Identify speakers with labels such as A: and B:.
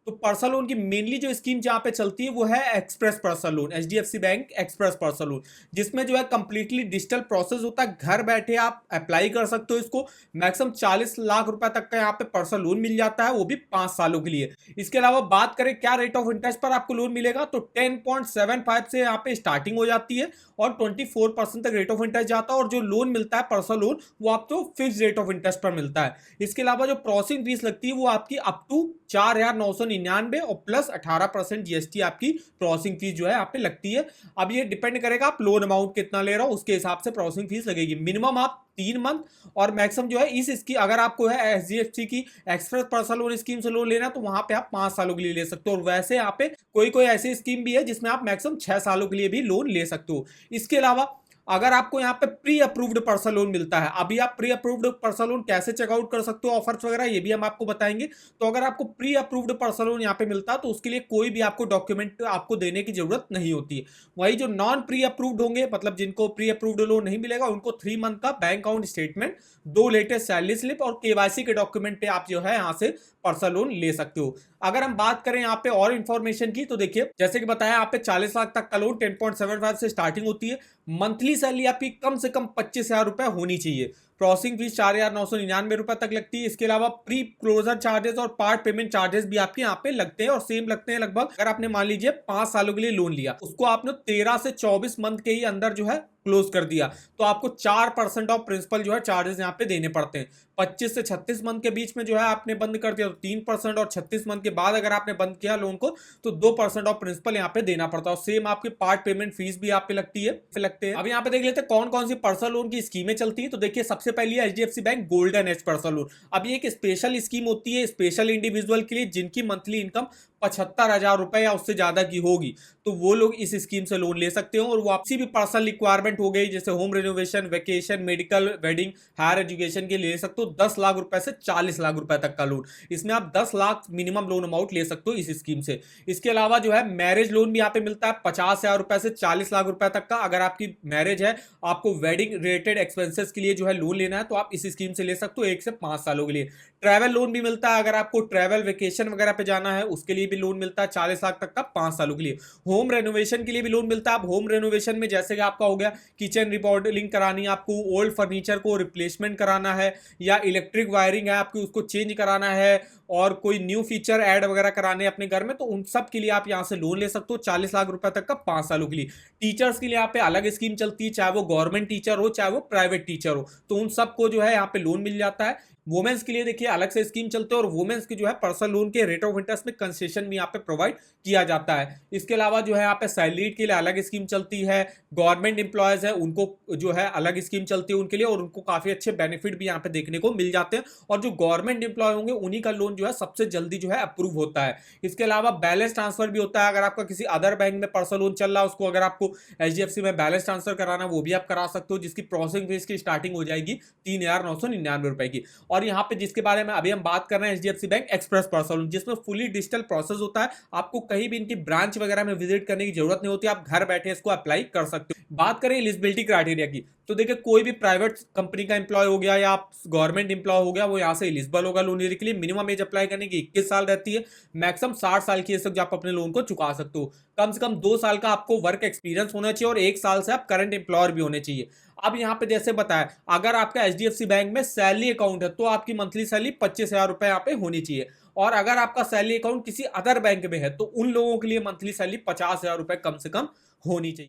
A: तो personal loan की mainly जो स्कीम जहां पे चलती है वो है express personal loan, HDFC bank express personal loan, जिसमें जो है कंप्लीटली डिजिटल प्रोसेस होता है। घर बैठे आप अप्लाई कर सकते हो इसको। मैक्सिमम 40 लाख रुपए तक का यहाँ पे पर्सनल लोन मिल जाता है, वो भी 5 सालों के लिए। इसके अलावा बात करें क्या रेट ऑफ इंटरेस्ट पर आपको लोन मिलेगा, तो 10.75 से यहाँ पे स्टार्टिंग हो जाती है और 24% तक रेट ऑफ इंटरेस्ट जाता है। और जो लोन मिलता है पर्सनल लोन वो आपको फिक्स रेट ऑफ इंटरेस्ट पर मिलता है। इसके अलावा जो प्रोसेसिंग फीस लगती है वो आपकी अप टू 4,999 और प्लस 18% जीएसटी आपकी प्रोसेसिंग फीस जो है यहाँ पे लगती है। अब ये डिपेंड करेगा आप लोन अमाउंट कितना ले रहा हो, उसके हिसाब से प्रोसेसिंग फीस लगेगी। मिनिमम आप 3 मंथ और मैक्सिमम जो है इस इसकी अगर आपको है एचडीएफसी की एक्सप्रेस पर्सनल लोन स्कीम से लोन लेना तो वहां पे आप 5 सालों के लिए ले सकते हो। और वैसे यहाँ पे कोई कोई ऐसी स्कीम भी है जिसमें आप मैक्सिमम 6 सालों के लिए भी लोन ले सकते हो। इसके अलावा अगर आपको यहाँ पे प्री अप्रूव्ड पर्सनल लोन मिलता है, अभी आप प्री अप्रूव्ड पर्सनल लोन कैसे चेकआउट कर सकते हो, ऑफर्स वगैरह ये भी हम आपको बताएंगे। तो अगर आपको प्री अप्रूव्ड पर्सनल लोन यहाँ पे मिलता है तो उसके लिए कोई भी आपको डॉक्यूमेंट आपको देने की जरूरत नहीं होती है। वही जो नॉन प्री अप्रूव्ड होंगे, मतलब जिनको प्री अप्रूव्ड लोन नहीं मिलेगा, उनको 3 मंथ का bank account statement, 2 latest salary slip और केवाईसी के डॉक्यूमेंट पे आप जो है यहाँ से पर्सनल लोन ले सकते हो। अगर हम बात करें यहाँ पे और इन्फॉर्मेशन की तो देखिए जैसे कि बताया यहाँ पे 40 लाख तक का लोन 10.75 से स्टार्टिंग होती है। मंथली सैलरी आपकी कम से कम 25,000 रुपए होनी चाहिए। प्रोसेसिंग फीस 4,999 रुपए तक लगती है। इसके अलावा प्री क्लोजर चार्जेस और पार्ट पेमेंट चार्जेस भी आपके यहाँ पे लगते हैं और सेम लगते हैं लगभग। अगर आपने मान लीजिए 5 सालों के लिए लोन लिया, उसको आपने 13 से 24 मंथ के ही अंदर जो है क्लोज कर दिया तो आपको 4% ऑफ प्रिंसिपल जो है चार्जेस यहाँ पे देने पड़ते हैं। 25 से 36 मंथ के बीच में जो है आपने बंद कर दिया तो 3%, और 36 मंथ के बाद अगर आपने बंद किया लोन को तो 2% ऑफ प्रिंसिपल यहाँ पे देना पड़ता है। और सेम आपकी पार्ट पेमेंट फीस भी आप पे लगती है लगते हैं। अब यहाँ पे देख लेते हैं कौन कौन सी पर्सनल लोन की स्कीमें चलती है। तो देखिए सबसे पहली है HDFC bank golden age personal loan. अब ये एक स्पेशल स्कीम होती है स्पेशल इंडिविजुअल के लिए जिनकी मंथली इनकम 75,000 रुपए या उससे ज्यादा की होगी, तो वो लोग इस स्कीम से लोन ले सकते हो। और वो आपसी भी पर्सनल रिक्वायरमेंट हो गई जैसे home renovation, vacation, medical, wedding, higher education के ले सकते हो 10 लाख रुपए से 40 लाख रुपए तक का लोन। इसमें आप 10 लाख मिनिमम लोन अमाउंट ले सकते हो इस स्कीम से। इसके अलावा जो है मैरिज लोन भी यहाँ पे मिलता है 50,000 रुपए से 40 लाख रुपए तक का। अगर आपकी मैरिज है, आपको वेडिंग रिलेटेड एक्सपेंसेस के लिए जो है लोन लेना है तो आप इस स्कीम से ले सकते हो 1 से 5 सालों के लिए। ट्रैवल लोन भी मिलता है, अगर आपको ट्रैवल वेकेशन वगैरह पे जाना है उसके लिए भी लोन मिलता है 40 लाख तक का 5 सालों के लिए। होम रेनोवेशन के लिए भी लोन मिलता है। आप होम रेनोवेशन में जैसे कि आपका हो गया किचन रिमॉडलिंग करानी है, आपको ओल्ड फर्नीचर को रिप्लेसमेंट कराना है, या इलेक्ट्रिक वायरिंग है आपकी उसको चेंज कराना है, और कोई न्यू फीचर ऐड वगैरह कराने अपने घर में, तो उन सब के लिए आप यहां से लोन ले सकते हो 40 लाख रुपए तक का 5 सालों के लिए। टीचर्स के लिए यहाँ पे अलग स्कीम चलती है, चाहे वो गवर्नमेंट टीचर हो चाहे वो प्राइवेट टीचर हो, तो उन सबको जो है यहाँ पे लोन मिल जाता है। वुमेन्स के लिए देखिए अलग से स्कीम चलते हैं और वुमेन्स की जो है पर्सनल लोन के रेट ऑफ इंटरेस्ट में कंसेशन भी यहाँ पे प्रोवाइड किया जाता है। इसके अलावा जो है यहाँ पे सैलरीड के लिए अलग स्कीम चलती है, गवर्नमेंट एम्प्लॉयज है उनको जो है अलग स्कीम चलती है उनके लिए, और उनको काफी अच्छे बेनिफिट भी यहाँ पे देखने को मिल जाते हैं। और जो गवर्नमेंट एम्प्लॉय होंगे उन्हीं का लोन जो है सबसे जल्दी जो है अप्रूव होता है। इसके अलावा बैलेंस ट्रांसफर भी होता है, अगर आपका किसी अदर बैंक में पर्सनल लोन चल रहा है उसको अगर आपको एचडीएफसी में बैलेंस ट्रांसफर कराना वो भी आप करा सकते हो, जिसकी प्रोसेसिंग फीस की स्टार्टिंग हो जाएगी 3,999 रुपए की। और यहाँ पे जिसके बारे में अभी हम बात कर रहे हैं HDFC bank express personal loan, जिसमें फुली डिजिटल प्रोसेस होता है, आपको कहीं भी इनकी ब्रांच वगैरह में विजिट करने की जरूरत नहीं होती, आप घर बैठे इसको अप्लाई कर सकते हो। बात करें एलिजिबिलिटी क्राइटेरिया की तो देखिए कोई भी प्राइवेट कंपनी का एम्प्लॉय हो गया या आप गवर्नमेंट एम्प्लॉय हो गया वो यहाँ से एलिजिबल होगा लोन लेने के लिए। मिनिमम एज अप्लाई करने की 21 साल रहती है, मैक्सिमम 60 साल की एज तक आप अपने लोन को चुका सकते हो। कम से कम 2 साल का आपको वर्क एक्सपीरियंस होना चाहिए और 1 साल से आप करंट एम्प्लॉयर भी होने चाहिए। अब यहाँ पे जैसे बताया अगर आपका एचडीएफसी बैंक में सैलरी अकाउंट है तो आपकी मंथली सैलरी 25,000 रुपए यहाँ पे होनी चाहिए, और अगर आपका सैलरी अकाउंट किसी अदर बैंक में है तो उन लोगों के लिए मंथली सैलरी 50,000 रुपए कम से कम होनी चाहिए।